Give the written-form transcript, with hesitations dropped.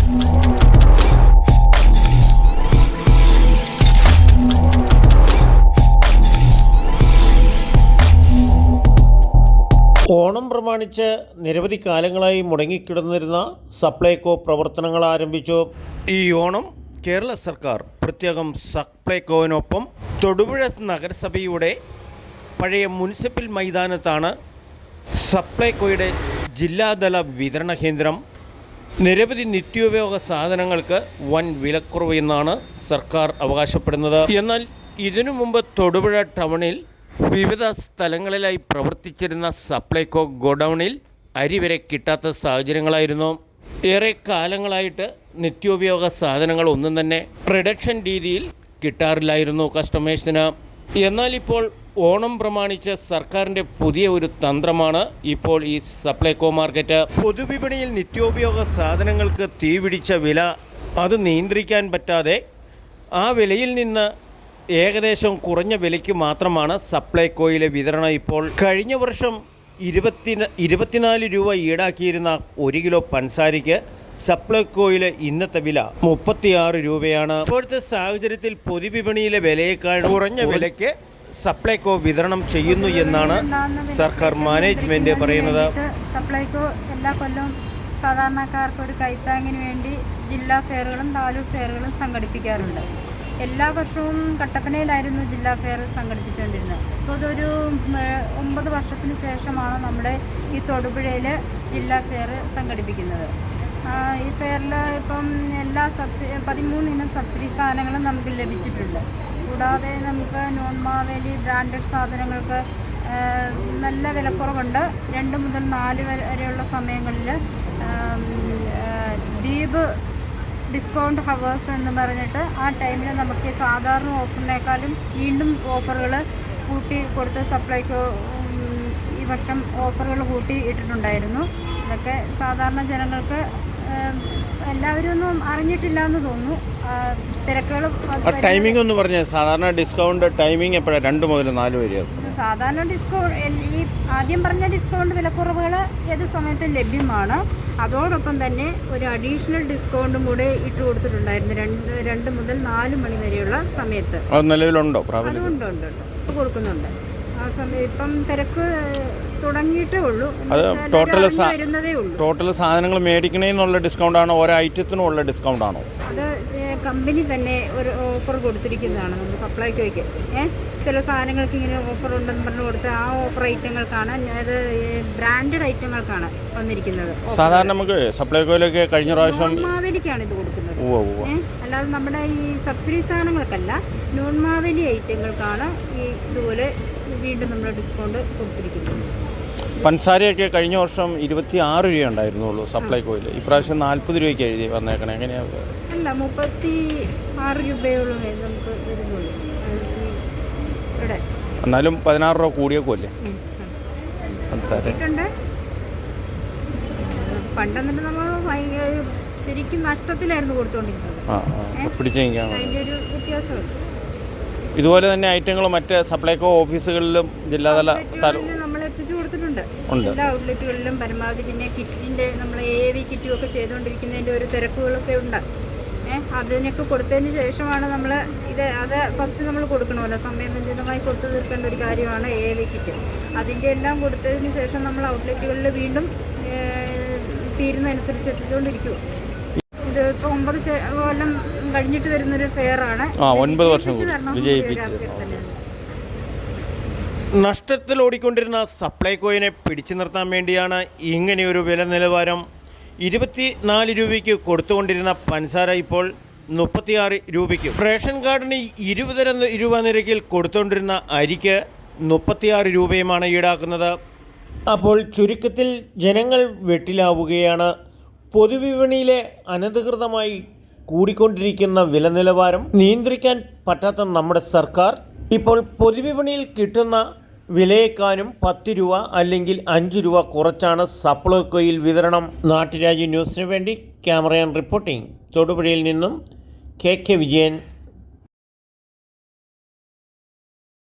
ഓണം പ്രമാണിച്ച് നിരവധി കാലങ്ങളായി മുടങ്ങിക്കിടന്നിരുന്ന സപ്ലൈകോ പ്രവർത്തനങ്ങൾ ആരംഭിച്ചു. ഈ ഓണം കേരള സർക്കാർ പ്രത്യേകം സപ്ലൈകോവിനൊപ്പം തൊടുപുഴ നഗരസഭയുടെ പഴയ മുനിസിപ്പൽ മൈതാനത്താണ് സപ്ലൈകോയുടെ ജില്ലാതല വിതരണ കേന്ദ്രം. നിരവധി നിത്യോപയോഗ സാധനങ്ങൾക്ക് വൻ വിലക്കുറവ് എന്നാണ് സർക്കാർ അവകാശപ്പെടുന്നത്. എന്നാൽ ഇതിനു മുമ്പ് തൊടുപുഴ ടൗണിൽ വിവിധ സ്ഥലങ്ങളിലായി പ്രവർത്തിച്ചിരുന്ന സപ്ലൈകോ ഗോഡൗണിൽ അരി വരെ കിട്ടാത്ത സാഹചര്യങ്ങളായിരുന്നു. ഏറെ കാലങ്ങളായിട്ട് നിത്യോപയോഗ സാധനങ്ങൾ ഒന്നും തന്നെ റിഡക്ഷൻ രീതിയിൽ കിട്ടാറില്ലായിരുന്നു കസ്റ്റമേഴ്സിന്. എന്നാൽ ഇപ്പോൾ ഓണം പ്രമാണിച്ച് സർക്കാരിൻ്റെ പുതിയ ഒരു തന്ത്രമാണ് ഇപ്പോൾ ഈ സപ്ലൈകോ മാർക്കറ്റ്. പൊതുവിപണിയിൽ നിത്യോപയോഗ സാധനങ്ങൾക്ക് തീപിടിച്ച വില അത് നിയന്ത്രിക്കാൻ പറ്റാതെ ആ വിലയിൽ നിന്ന് ഏകദേശം കുറഞ്ഞ വിലയ്ക്ക് മാത്രമാണ് സപ്ലൈകോയിലെ വിതരണം. ഇപ്പോൾ കഴിഞ്ഞ വർഷം 24 രൂപ ഈടാക്കിയിരുന്ന 1 കിലോ പഞ്ചസാരയ്ക്ക് സപ്ലൈകോയിലെ ഇന്നത്തെ വില 36 രൂപയാണ്. ഇപ്പോഴത്തെ സാഹചര്യത്തിൽ പൊതുവിപണിയിലെ വിലയേക്കാൾ കുറഞ്ഞ വിലയ്ക്ക് സപ്ലൈകോ വിതരണം ചെയ്യുന്നു എന്നാണ് സർക്കാർ മാനേജ്മെന്റ് പറയുന്നത്. സപ്ലൈകോ എല്ലാ കൊല്ലവും സാധാരണക്കാർക്ക് ഒരു കൈത്താങ്ങിന് വേണ്ടി ജില്ലാ ഫെയറുകളും താലൂക്ക് ഫെയറുകളും സംഘടിപ്പിക്കാറുണ്ട്. എല്ലാ വർഷവും കട്ടപ്പനയിലായിരുന്നു ജില്ലാ ഫെയർ സംഘടിപ്പിച്ചുകൊണ്ടിരുന്നത്. ഇപ്പോൾ ഇതൊരു 9 വർഷത്തിന് ശേഷമാണ് നമ്മുടെ ഈ തൊടുപുഴയിൽ ജില്ലാ ഫെയർ സംഘടിപ്പിക്കുന്നത്. ഈ ഫെയറിൽ ഇപ്പം എല്ലാ 13 ഇനം സബ്സിഡി സാധനങ്ങളും നമുക്ക് ലഭിച്ചിട്ടുണ്ട്. കൂടാതെ നമുക്ക് നോൺ മാവേലി ബ്രാൻഡഡ് സാധനങ്ങൾക്ക് നല്ല വിലക്കുറവുണ്ട്. 2 മുതൽ 4 വരെയുള്ള സമയങ്ങളിൽ ദ്വീപ് ഡിസ്കൗണ്ട് ഹവേഴ്സ് എന്ന് പറഞ്ഞിട്ട് ആ ടൈമിൽ നമുക്ക് സാധാരണ ഓഫറിനേക്കാളും വീണ്ടും ഓഫറുകൾ കൂട്ടി കൊടുത്ത് സപ്ലൈകോ ഈ വർഷം ഓഫറുകൾ കൂട്ടി ഇട്ടിട്ടുണ്ടായിരുന്നു. ഇതൊക്കെ സാധാരണ ജനങ്ങൾക്ക് എല്ലാവരും ഒന്നും അറിഞ്ഞിട്ടില്ല എന്ന് തോന്നുന്നു. തിരക്കുകൾ ടൈമിംഗ് ഒന്ന് പറഞ്ഞാൽ സാധാരണ ഡിസ്കൗണ്ട് ടൈമിംഗ് എപ്പോഴാണ്? 2 മുതൽ 4 വരെ. സാധാരണ ഡിസ്കൗണ്ട് ഈ ആദ്യം പറഞ്ഞ ഡിസ്കൗണ്ട് വിലക്കുറവുകൾ ഏത് സമയത്തും ലഭ്യമാണ്. അതോടൊപ്പം തന്നെ ഒരു അഡീഷണൽ ഡിസ്കൗണ്ടും കൂടെ ഇട്ട് കൊടുത്തിട്ടുണ്ടായിരുന്നു 2 മുതൽ 4 മണി വരെയുള്ള സമയത്ത്. നിലവിലുണ്ടോ? അതുകൊണ്ട് കൊടുക്കുന്നുണ്ട്. ആ സമയം ഇപ്പം തിരക്ക് തുടങ്ങിയിട്ടേ ഉള്ളൂ. ടോട്ടൽ സാധനങ്ങൾ മേടിക്കണേന്നുള്ള ഡിസ്കൗണ്ട് ആണോ, ഓരോ ഐറ്റത്തിനുള്ള ഡിസ്കൗണ്ട് ആണോ? അത് കമ്പനി തന്നെ ഒരു ഓഫർ കൊടുത്തിരിക്കുന്നതാണ് നമ്മുടെ സപ്ലൈകോയ്ക്ക്. ചില സാധനങ്ങൾക്ക് ഇങ്ങനെ ഓഫർ ഉണ്ടെന്ന് പറഞ്ഞു കൊടുത്ത് ആ ഓഫർ ഐറ്റങ്ങൾക്കാണ്, അത് ബ്രാൻഡഡ് ഐറ്റങ്ങൾക്കാണ് വന്നിരിക്കുന്നത്. സാധാരണ നമുക്ക് സപ്ലൈകോയിലൊക്കെ കഴിഞ്ഞ പ്രാവശ്യം മാവേലിക്കാണ് ഇത് കൊടുക്കുന്നത്. അല്ലാതെ നമ്മുടെ ഈ സബ്സിഡി സാധനങ്ങൾക്കല്ല, നോൺ മാവേലി ഐറ്റങ്ങൾക്കാണ് ഈ ഇതുപോലെ വീണ്ടും നമ്മൾ ഡിസ്കൗണ്ട് കൊടുത്തിരിക്കുന്നത്. പഞ്ചസാരയൊക്കെ കഴിഞ്ഞ വർഷം 26 രൂപ ഉണ്ടായിരുന്നുള്ളൂ സപ്ലൈകോയിൽ. ഇപ്രാവശ്യം 40 രൂപയ്ക്ക് എഴുതി വന്നേക്കണേ. എങ്ങനെയാണ്? അല്ല, 36 രൂപയോളം നമുക്ക് വരുന്നുള്ളൂ ഇവിടെ. എന്നാലും 16 രൂപ കൂടിയേക്കുമല്ലേ പഞ്ചസാര? പണ്ടെന്നിട്ട് നമ്മൾ ഭയങ്കര ശരിക്കും നഷ്ടത്തിലായിരുന്നു കൊടുത്തുകൊണ്ടിരിക്കുന്നത്. അതിൻ്റെ ഒരു വ്യത്യാസമുണ്ട്. ഇതുപോലെ തന്നെ ഐറ്റങ്ങൾ മറ്റ് സപ്ലൈകോ ഓഫീസുകളിലും ജില്ലാതല നമ്മൾ എത്തിച്ചു കൊടുത്തിട്ടുണ്ട്. എല്ലാ ഔട്ട്ലെറ്റുകളിലും പരമാവധി. പിന്നെ കിറ്റിൻ്റെ നമ്മൾ AAV കിറ്റും ഒക്കെ ചെയ്തുകൊണ്ടിരിക്കുന്നതിൻ്റെ ഒരു തിരക്കുകളൊക്കെ ഉണ്ട്. അതിനൊക്കെ കൊടുത്തതിന് ശേഷമാണ് നമ്മൾ അത് ഫസ്റ്റ് നമ്മൾ കൊടുക്കണമല്ലോ, സമയബന്ധിതമായി കൊടുത്തു തീർക്കേണ്ട ഒരു കാര്യമാണ് AAV കിറ്റ്. അതിൻ്റെ എല്ലാം കൊടുത്തതിന് ശേഷം നമ്മൾ ഔട്ട്ലെറ്റുകളിൽ വീണ്ടും തീരുന്നതനുസരിച്ച് എത്തിച്ചുകൊണ്ടിരിക്കുക. ഇത് ഇപ്പോൾ 9 കൊല്ലം കഴിഞ്ഞിട്ട് വരുന്നൊരു ഫെയറാണ്. 9 വർഷം നഷ്ടത്തിൽ ഓടിക്കൊണ്ടിരുന്ന സപ്ലൈകോയിനെ പിടിച്ചു നിർത്താൻ വേണ്ടിയാണ് ഇങ്ങനെയൊരു വില നിലവാരം. 24 രൂപയ്ക്ക് കൊടുത്തുകൊണ്ടിരുന്ന പഞ്ചസാര ഇപ്പോൾ 36 രൂപയ്ക്ക്. റേഷൻ കാർഡിന് 20 രൂപ നിരക്കിൽ കൊടുത്തുകൊണ്ടിരുന്ന അരിക്ക് 36 രൂപയുമാണ് ഈടാക്കുന്നത്. അപ്പോൾ ചുരുക്കത്തിൽ ജനങ്ങൾ വെട്ടിലാവുകയാണ്. പൊതുവിപണിയിലെ അനധികൃതമായി കൂടിക്കൊണ്ടിരിക്കുന്ന വില നിലവാരം നിയന്ത്രിക്കാൻ പറ്റാത്ത നമ്മുടെ സർക്കാർ ഇപ്പോൾ പൊതുവിപണിയിൽ കിട്ടുന്ന വിലയേക്കാളും 10 രൂപ അല്ലെങ്കിൽ 5 രൂപ കുറച്ചാണ് സപ്ലൈകോയിൽ വിതരണം. നാട്ടുരാജ്യ ന്യൂസിന് വേണ്ടി ക്യാമറയാൻ റിപ്പോർട്ടിംഗ് തൊടുപുഴയിൽ നിന്നും KK വിജയൻ.